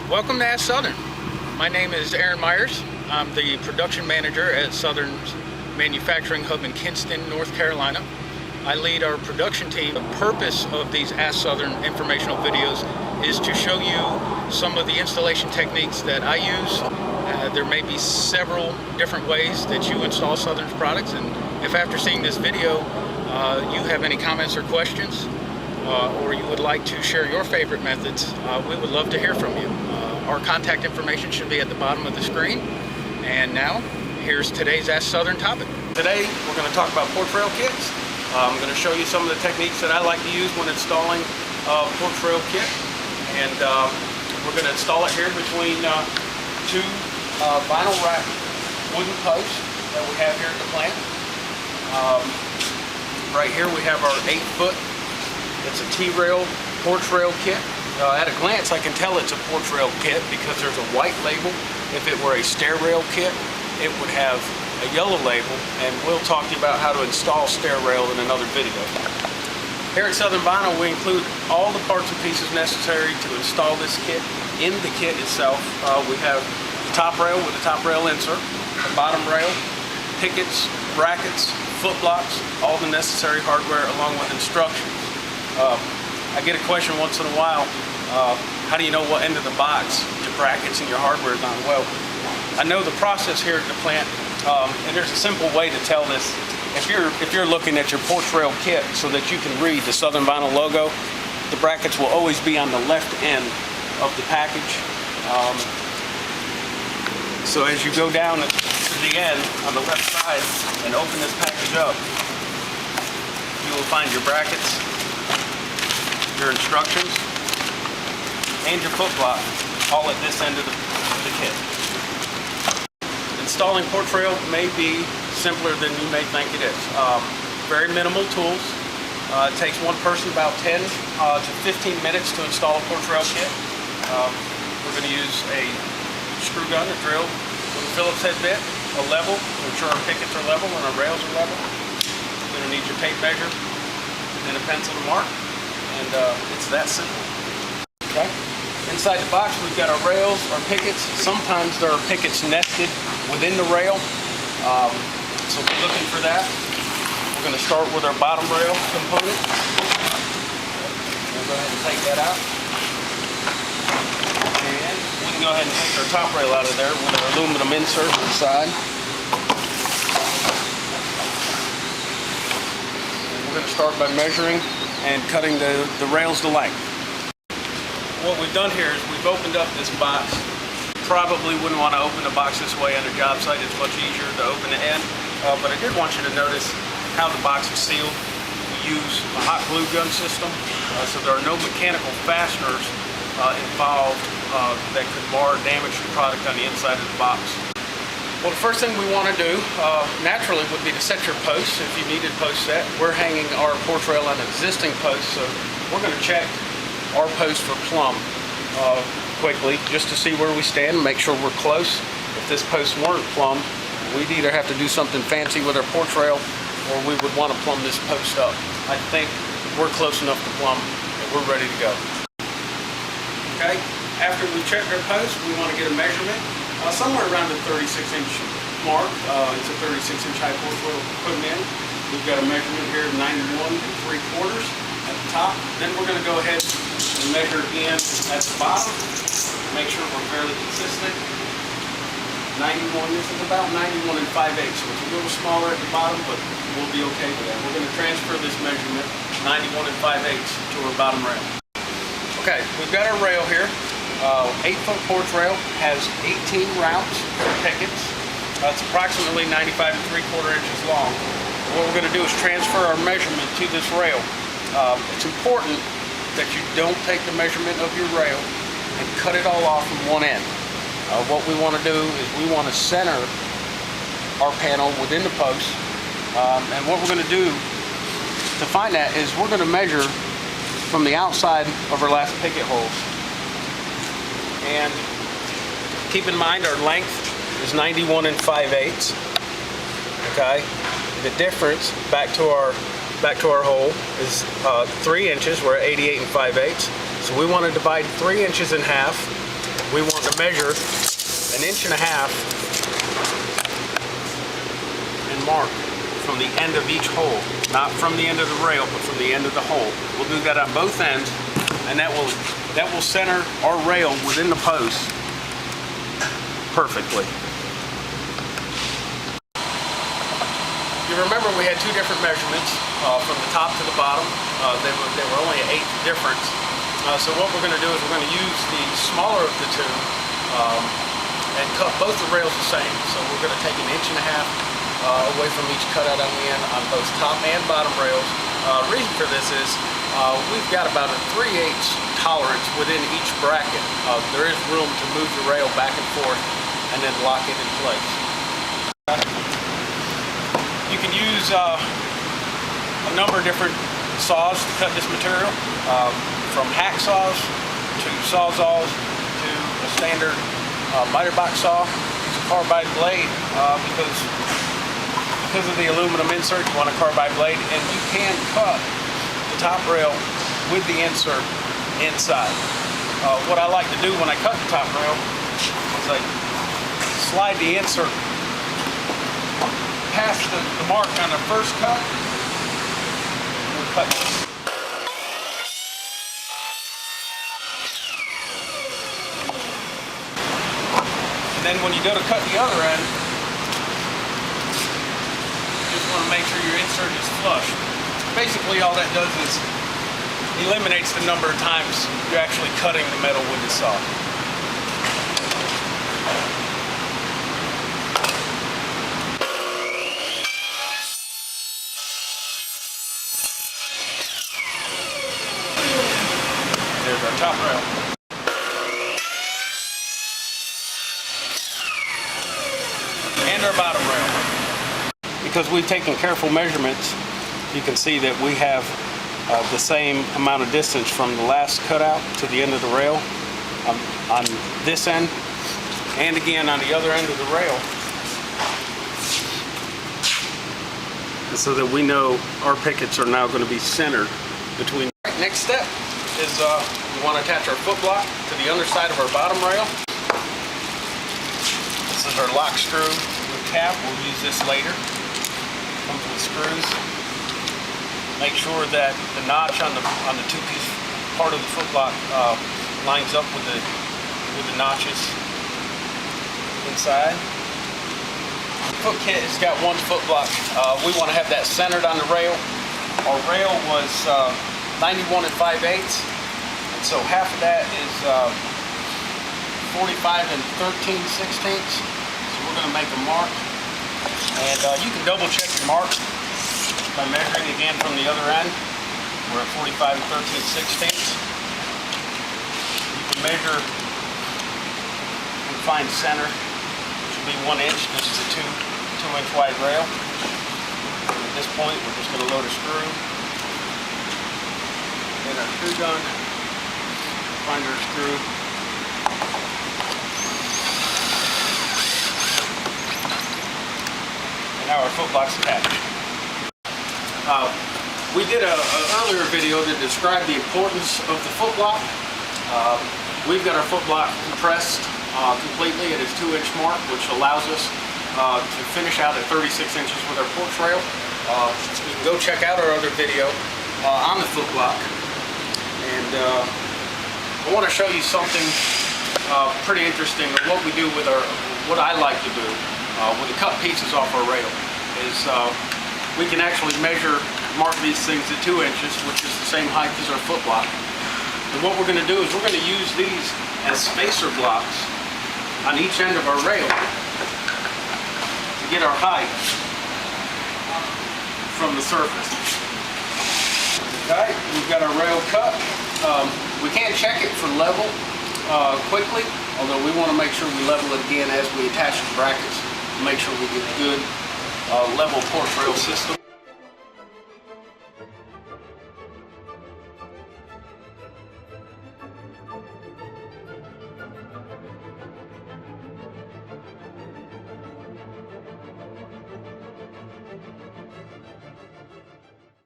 Welcome to Ask Southern. My name is Aaron Myers. I'm the production manager at Southern's manufacturing hub in Kinston, North Carolina. I lead our production team. The purpose of these Ask Southern informational videos is to show you some of the installation techniques that I use. There may be several different ways that you install Southern's products, and if after seeing this video you have any comments or questions, or you would like to share your favorite methods, we would love to hear from you. Our contact information should be at the bottom of the screen. And now, here's today's Ask Southern topic. Today, we're going to talk about porch rail kits. I'm going to show you some of the techniques that I like to use when installing a porch rail kit. And we're going to install it here between two vinyl wrapped wooden posts that we have here at the plant. Right here we have our 8-foot. It's a T-rail porch rail kit. At a glance I can tell it's a porch rail kit because there's a white label. If it were a stair rail kit, it would have a yellow label, and we'll talk to you about how to install stair rail in another video. Here at Southern Vinyl we include all the parts and pieces necessary to install this kit. In the kit itself we have the top rail with the top rail insert, the bottom rail, pickets, brackets, foot blocks, all the necessary hardware along with instructions. I get a question once in a while, how do you know what end of the box your brackets and your hardware is on? Well, I know the process here at the plant, and there's a simple way to tell this. If you're looking at your porch rail kit so that you can read the Southern Vinyl logo, the brackets will always be on the left end of the package. So as you go down to the end on the left side and open this package up, you will find your brackets, your instructions, and your foot block all at this end of the kit. Installing porch rail may be simpler than you may think it is. Very minimal tools. It takes one person about 10 to 15 minutes to install a porch rail kit. We're going to use a screw gun, a drill with a Phillips head bit, a level to ensure our pickets are level and our rails are level. You're going to need your tape measure and a pencil to mark. And it's that simple. Okay. Inside the box we've got our rails, our pickets. Sometimes there are pickets nested within the rail. So we're looking for that. We're going to start with our bottom rail component. We'll go ahead and take that out. And we can go ahead and take our top rail out of there with our aluminum insert inside. And we're going to start by measuring and cutting the rails to length. What we've done here is we've opened up this box. Probably wouldn't want to open the box this way on a job site. It's much easier to open the end. But I did want you to notice how the box is sealed. We use a hot glue gun system, so there are no mechanical fasteners involved that could mar or damage the product on the inside of the box. Well, the first thing we want to do, naturally, would be to set your posts if you needed post set. We're hanging our porch rail on existing posts, so we're going to check our post for plumb quickly, just to see where we stand and make sure we're close. If this post weren't plumb, we'd either have to do something fancy with our porch rail, or we would want to plumb this post up. I think we're close enough to plumb and we're ready to go. Okay, after we check our post, we want to get a measurement. Somewhere around the 36-inch mark. It's a 36-inch high porch rail we're putting in. We've got a measurement here of 91 3/4 at the top. Then we're going to go ahead and measure again at the bottom. Make sure we're fairly consistent. 91, this is about 91 5/8, so it's a little smaller at the bottom, but we'll be okay with that. We're going to transfer this measurement, 91 5/8, to our bottom rail. Okay, we've got our rail here. 8-foot porch rail has 18 routes for pickets. It's approximately 95 3/4 inches long. What we're going to do is transfer our measurement to this rail. It's important that you don't take the measurement of your rail and cut it all off from one end. What we want to do is we want to center our panel within the post. And what we're going to do to find that is we're going to measure from the outside of our last picket holes. And keep in mind our length is 91 5/8. Okay, the difference back to our hole is 3 inches. We're at 88 5/8. So we want to divide 3 inches in half. we want to measure 1.5 inches and mark from the end of each hole, not from the end of the rail, but from the end of the hole. We'll do that on both ends, and that will center our rail within the post perfectly. You remember we had two different measurements from the top to the bottom. They were only an 1/8 difference. So what we're going to do is we're going to use the smaller of the two and cut both the rails the same. So we're going to take 1.5 inches away from each cutout on the end on both top and bottom rails. Reason for this is we've got about a 3/8 tolerance within each bracket. There is room to move the rail back and forth and then lock it in place. You can use a number of different saws to cut this material, from hacksaws to sawzalls to a standard miter box saw. Use a carbide blade because of the aluminum insert. You want a carbide blade, and you can cut the top rail with the insert inside. What I like to do when I cut the top rail is I slide the insert past the mark on the first cut. We'll cut this. And then when you go to cut the other end, you just want to make sure your insert is flush. Basically all that does is eliminates the number of times you're actually cutting the metal with the saw. There's our top rail. And our bottom rail. Because we've taken careful measurements, you can see that we have the same amount of distance from the last cutout to the end of the rail on this end, and again on the other end of the rail. And so that we know our pickets are now going to be centered between. Next step is we want to attach our foot block to the underside of our bottom rail. This is our lock screw with cap. We'll use this later. Comes with screws. Make sure that the notch on the two-piece part of the foot block lines up with the notches inside. The foot kit has got one foot block. We want to have that centered on the rail. Our rail was 91 5/8, and so half of that is 45 13/16. So we're going to make a mark, and you can double check your mark by measuring again from the other end. We're at 45 13/16. You can measure and find center, which will be 1 inch. This is a 2-inch wide rail. At this point, we're just going to load a screw. Get our screw gun, find our screw, and now our foot block's attached. We did an earlier video that described the importance of the foot block. We've got our foot block compressed completely at its 2-inch mark, which allows us to finish out at 36 inches with our porch rail. You can go check out our other video on the foot block. And I want to show you something pretty interesting. What we do with what I like to do with the cut pieces off our rail is we can actually mark these things at 2 inches, which is the same height as our foot block. And what we're going to do is we're going to use these as spacer blocks on each end of our rail to get our height from the surface. Okay, we've got our rail cut. We can't check it for level quickly, although we want to make sure we level it again as we attach the brackets to make sure we get a good level porch rail system.